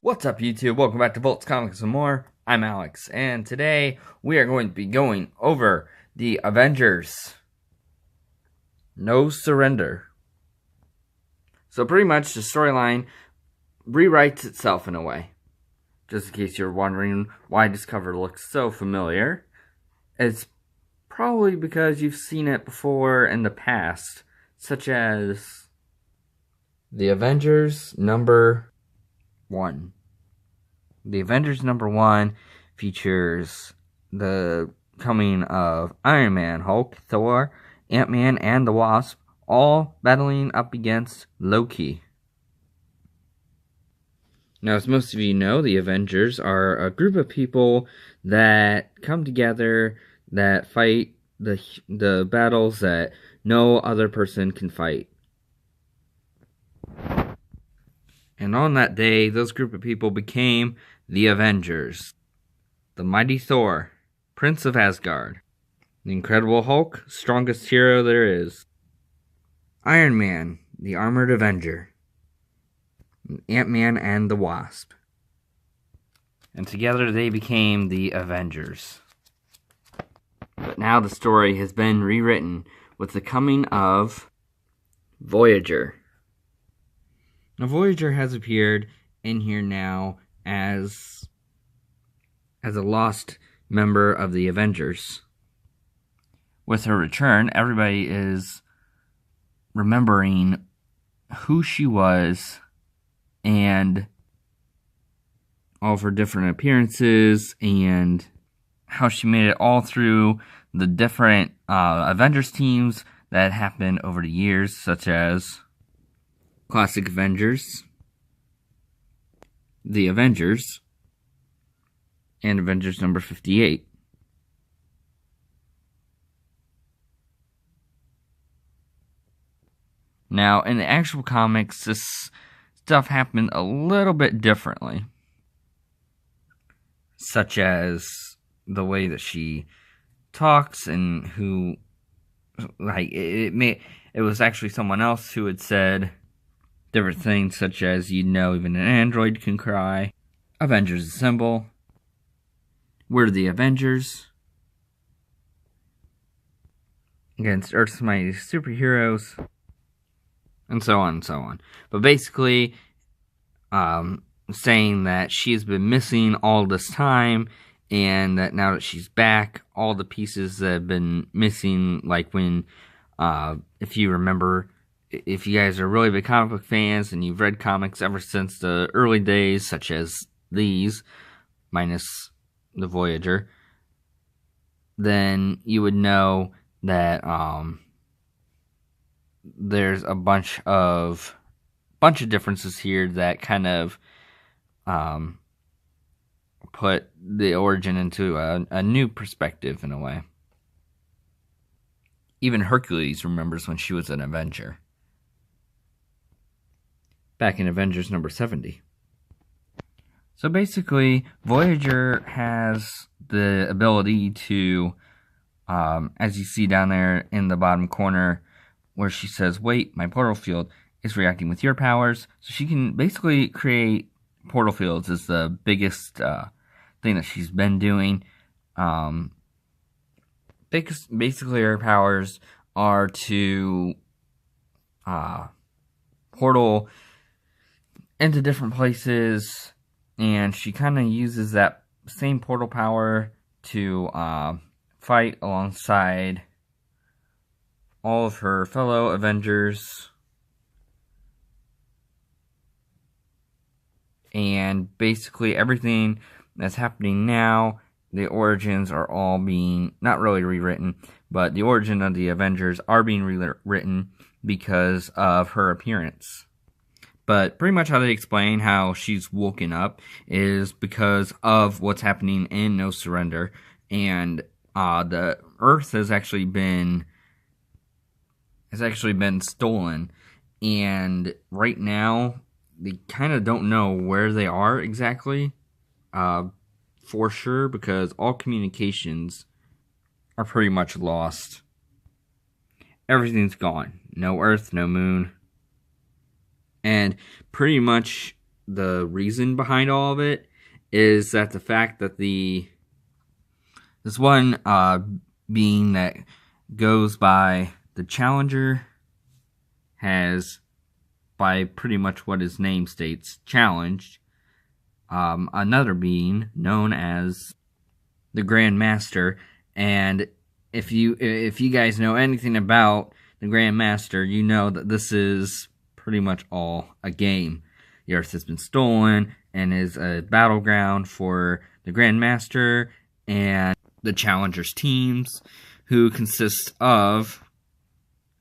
What's up, YouTube? Welcome back to Volt's Comics and More. I'm Alex, and today we are going to be going over the Avengers No Surrender. So pretty much the storyline rewrites itself in a way. Just in case you're wondering why this cover looks so familiar, it's probably because you've seen it before in the past, such as the Avengers number 1. The Avengers number 1 features the coming of Iron Man, Hulk, Thor, Ant-Man, and the Wasp, all battling up against Loki. Now, as most of you know, the Avengers are a group of people that come together that fight the battles that no other person can fight. And on that day, those group of people became the Avengers. The mighty Thor, Prince of Asgard. The Incredible Hulk, strongest hero there is. Iron Man, the Armored Avenger. Ant-Man and the Wasp. And together they became the Avengers. But now the story has been rewritten with the coming of Voyager. Now Voyager has appeared in here now as a lost member of the Avengers. With her return, everybody is remembering who she was and all of her different appearances and how she made it all through the different Avengers teams that happened over the years, such as Classic Avengers, The Avengers, and Avengers number 58. Now, in the actual comics, this stuff happened a little bit differently. Such as the way that she talks and who, like, it was actually someone else who had said different things, such as, you know, even an android can cry. Avengers assemble. We're the Avengers. Against Earth's mighty superheroes. And so on and so on. But basically, saying that she's been missing all this time, and that now that she's back, all the pieces that have been missing, like when, if you remember, if you guys are really big comic book fans and you've read comics ever since the early days, such as these, minus the Voyager, then you would know that there's a bunch of differences here that kind of put the origin into a new perspective in a way. Even Hercules remembers when she was an Avenger. Back in Avengers number 70. So basically, Voyager has the ability to, as you see down there in the bottom corner, where she says, wait, my portal field is reacting with your powers. So she can basically create portal fields is the biggest thing that she's been doing. Basically, her powers are to portal into different places, and she kind of uses that same portal power to fight alongside all of her fellow Avengers. And basically everything that's happening now, the origins are all being, not really rewritten, but the origin of the Avengers are being rewritten because of her appearance. But pretty much how they explain how she's woken up is because of what's happening in No Surrender. And the Earth has actually been stolen. And right now, they kind of don't know where they are exactly, for sure, because all communications are pretty much lost. Everything's gone. No Earth, no Moon. And pretty much the reason behind all of it is that the fact that this one being that goes by the Challenger has, by pretty much what his name states, challenged another being known as the Grandmaster. And if you guys know anything about the Grandmaster, you know that this is pretty much all a game. The Earth has been stolen and is a battleground for the Grandmaster and the Challengers teams, who consist of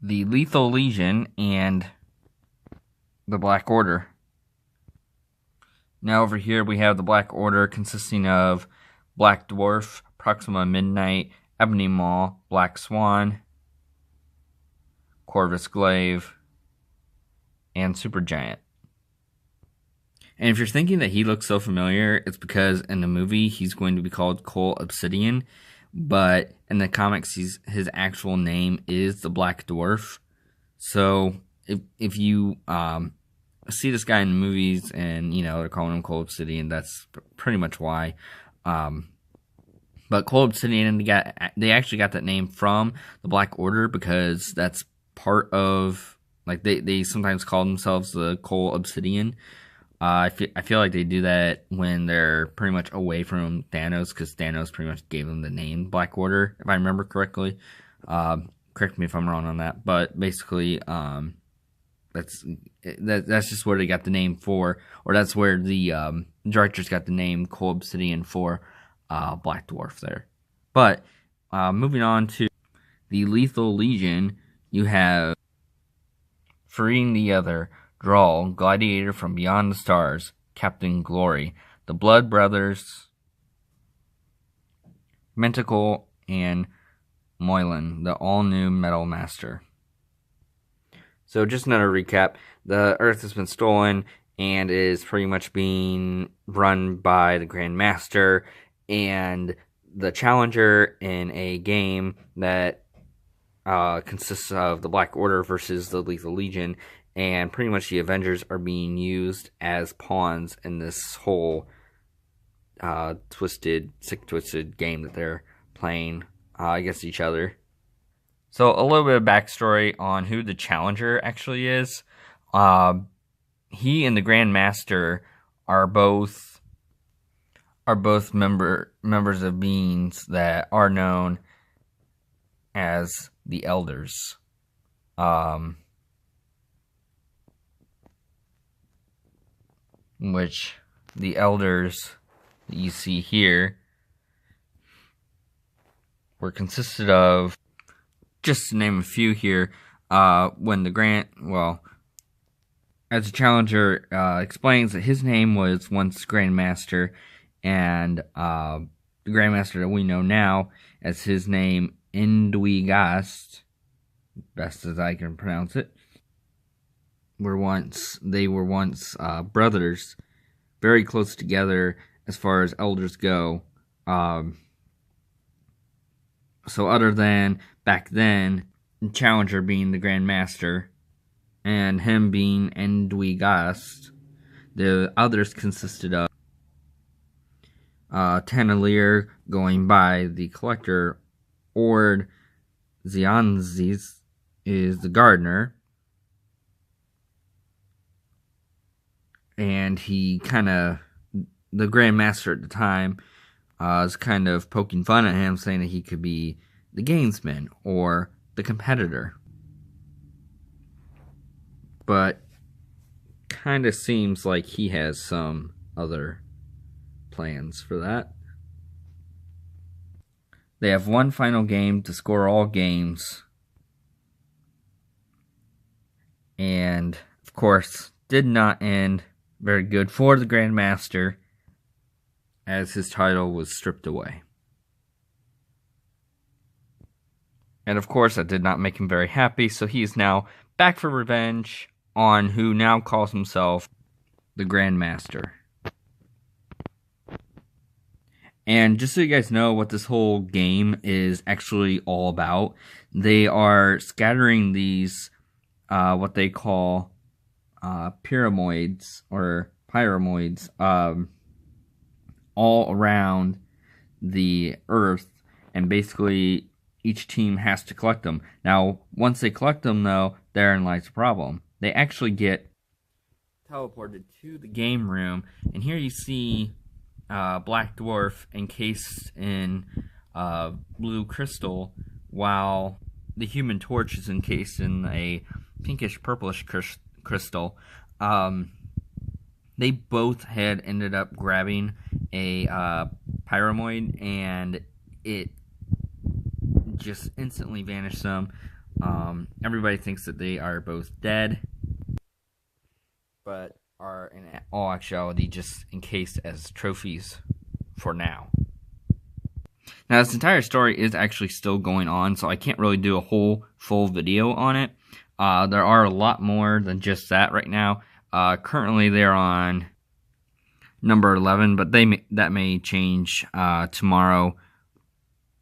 the Lethal Legion and the Black Order. Now over here we have the Black Order, consisting of Black Dwarf, Proxima Midnight, Ebony Maw, Black Swan, Corvus Glaive, and Supergiant. And if you're thinking that he looks so familiar, it's because in the movie he's going to be called Cole Obsidian, but in the comics his actual name is the Black Dwarf. So if you see this guy in the movies and they're calling him Cole Obsidian, that's pretty much why. But Cole Obsidian, they actually got that name from the Black Order, because that's part of, like, they sometimes call themselves the Cole Obsidian. I feel like they do that when they're pretty much away from Thanos, because Thanos pretty much gave them the name Black Order, if I remember correctly. Correct me if I'm wrong on that, but basically, that's just where they got the name for, or that's where the directors got the name Cole Obsidian for Black Dwarf there. But moving on to the Lethal Legion, you have Freeing the Other, Drawl, Gladiator from Beyond the Stars, Captain Glory, the Blood Brothers, Mentacle, and Moylan, the all-new Metal Master. So just another recap. The Earth has been stolen and is pretty much being run by the Grandmaster and the Challenger in a game that consists of the Black Order versus the Lethal Legion. And pretty much the Avengers are being used as pawns in this whole sick-twisted game that they're playing against each other. So a little bit of backstory on who the Challenger actually is. He and the Grandmaster are both members of beings that are known as the Elders. Which the Elders that you see here were consisted of, just to name a few here, as the Challenger explains that his name was once Grandmaster, and the Grandmaster that we know now as his name Indwigast, best as I can pronounce it, were once brothers, very close together as far as elders go. So other than back then, Challenger being the Grandmaster and him being Endwigast, the others consisted of Tanalier going by the Collector, Ord Zianzis is the Gardener, and the Grandmaster at the time was kind of poking fun at him, saying that he could be the gamesman or the competitor. But kind of seems like he has some other plans for that. They have one final game to score all games. And, of course, did not end very good for the Grandmaster, as his title was stripped away. And of course, that did not make him very happy, so he is now back for revenge on who now calls himself the Grandmaster. And just so you guys know what this whole game is actually all about, they are scattering these, what they call pyramids or pyramids all around the Earth, and basically each team has to collect them. Now, once they collect them, though, therein lies the problem. They actually get teleported to the game room, and here you see Black Dwarf encased in blue crystal, while the Human Torch is encased in a pinkish purplish crystal. They both had ended up grabbing a pyramid, and it just instantly vanished them. Everybody thinks that they are both dead, but are in all actuality just encased as trophies for now. Now, this entire story is actually still going on, so I can't really do a whole full video on it. There are a lot more than just that right now. Currently, they're on number 11, but that may change tomorrow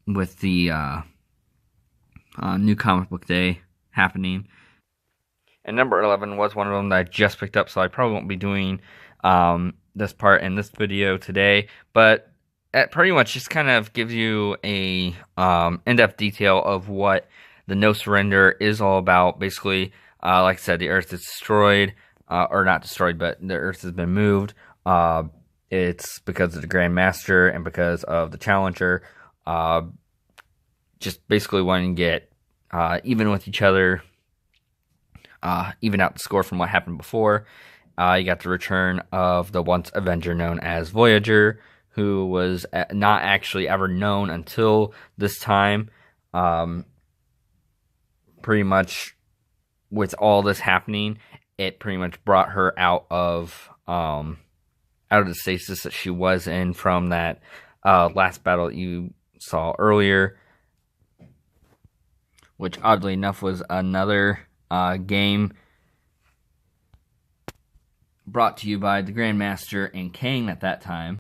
with the new comic book day happening. And number 11 was one of them that I just picked up, so I probably won't be doing this part in this video today. But it pretty much just kind of gives you a in-depth detail of what the No Surrender is all about. Basically, like I said, the Earth is destroyed, or not destroyed, but the Earth has been moved. It's because of the Grandmaster and because of the Challenger, just basically wanting to get even with each other, even out the score from what happened before. You got the return of the once Avenger known as Voyager, who was not actually ever known until this time. Pretty much with all this happening, it pretty much brought her out of the stasis that she was in from that last battle that you saw earlier, which oddly enough was another game brought to you by the Grandmaster and Kang at that time,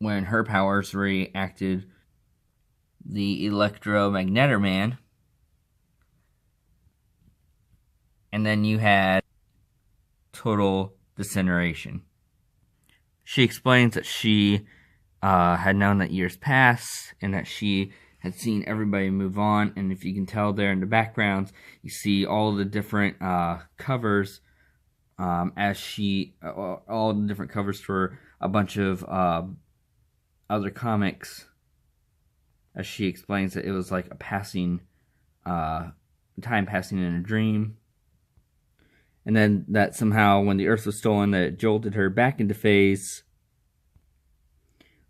when her powers reacted the Electromagnetor Man. And then you had total disintegration. She explains that she had known that years passed and that she had seen everybody move on. And if you can tell there in the backgrounds, you see all the different covers all the different covers for a bunch of other comics, as she explains that it was like a passing, time passing in a dream. And then that somehow, when the Earth was stolen, that it jolted her back into phase,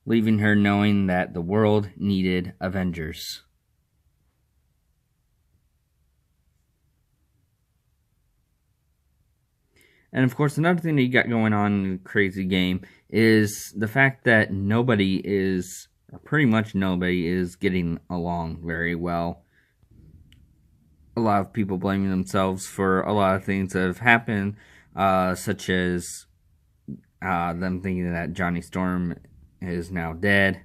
leaving her knowing that the world needed Avengers. And of course, another thing that you got going on in the crazy game is the fact that pretty much nobody is getting along very well. A lot of people blaming themselves for a lot of things that have happened, such as them thinking that Johnny Storm is now dead,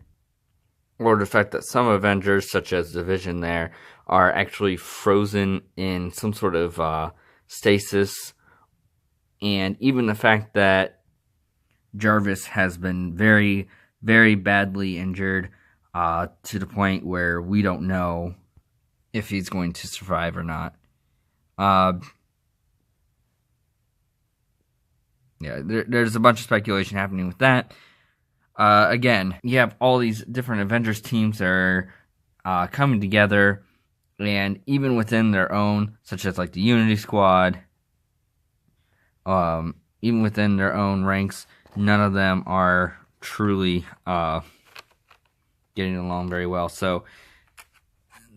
or the fact that some Avengers, such as Division there, are actually frozen in some sort of stasis, and even the fact that Jarvis has been very, very badly injured, to the point where we don't know if he's going to survive or not. There's a bunch of speculation happening with that. Again, you have all these different Avengers teams that are coming together, and even within their own, such as like the Unity Squad, even within their own ranks, none of them are truly getting along very well. So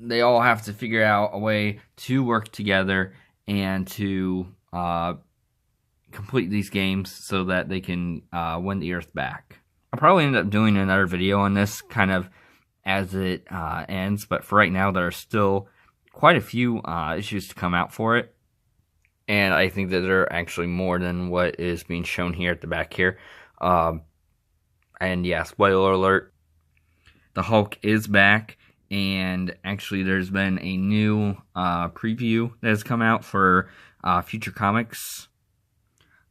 they all have to figure out a way to work together and to complete these games so that they can win the Earth back. I'll probably end up doing another video on this kind of as it ends, but for right now there are still quite a few issues to come out for it, and I think that there are actually more than what is being shown here at the back here. And yeah, spoiler alert, the Hulk is back. And actually, there's been a new preview that has come out for future comics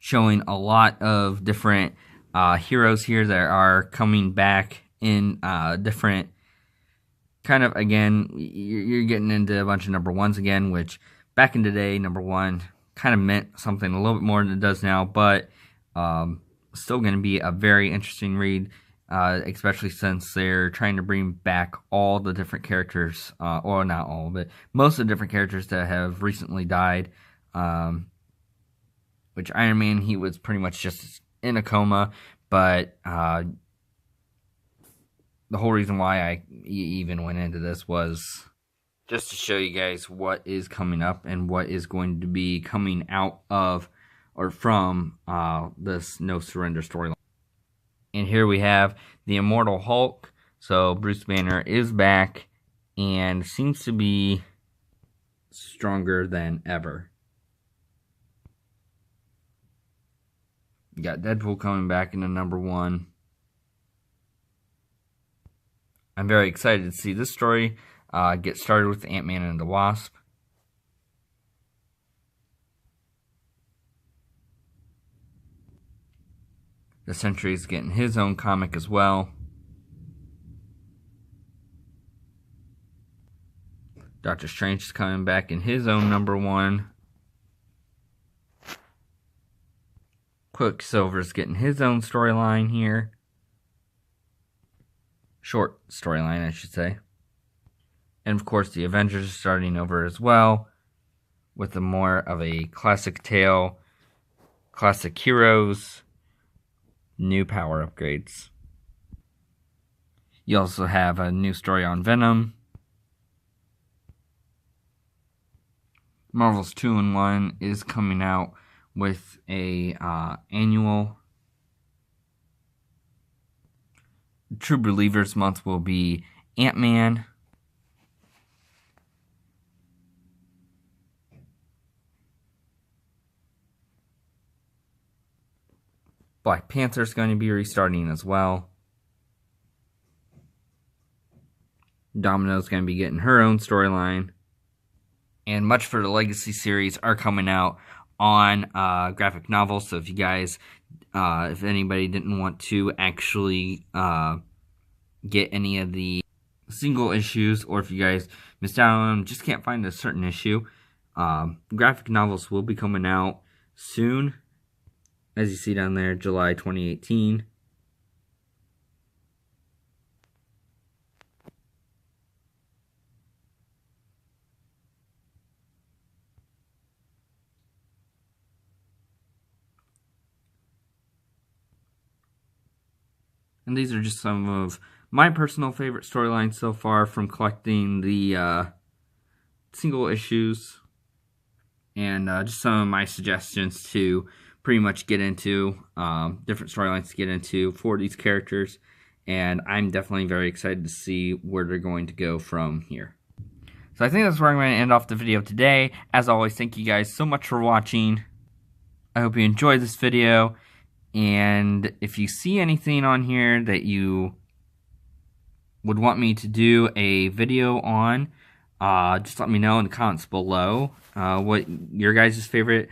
showing a lot of different heroes here that are coming back in different kind of, again, you're getting into a bunch of number ones again, which back in the day, number one kind of meant something a little bit more than it does now, but still going to be a very interesting read, especially since they're trying to bring back all the different characters, or not all, but most of the different characters that have recently died, which Iron Man, he was pretty much just in a coma, but the whole reason why I even went into this was just to show you guys what is coming up and what is going to be coming out of or from this No Surrender storyline. And here we have the Immortal Hulk. So Bruce Banner is back and seems to be stronger than ever. You got Deadpool coming back into number one. I'm very excited to see this story get started with Ant-Man and the Wasp. The Sentry's getting his own comic as well. Doctor Strange is coming back in his own number one. Quicksilver's getting his own storyline here. Short storyline, I should say. And of course, the Avengers are starting over as well, with a more of a classic tale, classic heroes, new power upgrades. You also have a new story on Venom. Marvel's 2-in-1 is coming out with a annual. True Believers month will be Ant-Man. Black Panther's going to be restarting as well. Domino's going to be getting her own storyline. And Much for the Legacy series are coming out on graphic novels. So if you guys, if anybody didn't want to actually get any of the single issues, or if you guys missed out on them, just can't find a certain issue, graphic novels will be coming out soon. As you see down there, July 2018. And these are just some of my personal favorite storylines so far from collecting the single issues. And just some of my suggestions to pretty much get into, different storylines to get into for these characters. And I'm definitely very excited to see where they're going to go from here. So I think that's where I'm going to end off the video today. As always, thank you guys so much for watching. I hope you enjoyed this video. And if you see anything on here that you would want me to do a video on, just let me know in the comments below what your guys' favorite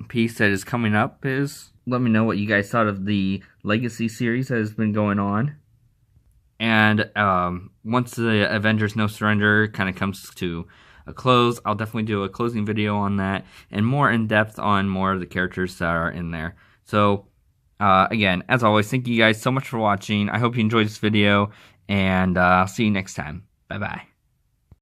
piece that is coming up is. Let me know what you guys thought of the Legacy series that has been going on. And once the Avengers No Surrender kind of comes to a close, I'll definitely do a closing video on that and more in depth on more of the characters that are in there. So again, as always, thank you guys so much for watching. I hope you enjoyed this video, and I'll see you next time. Bye bye.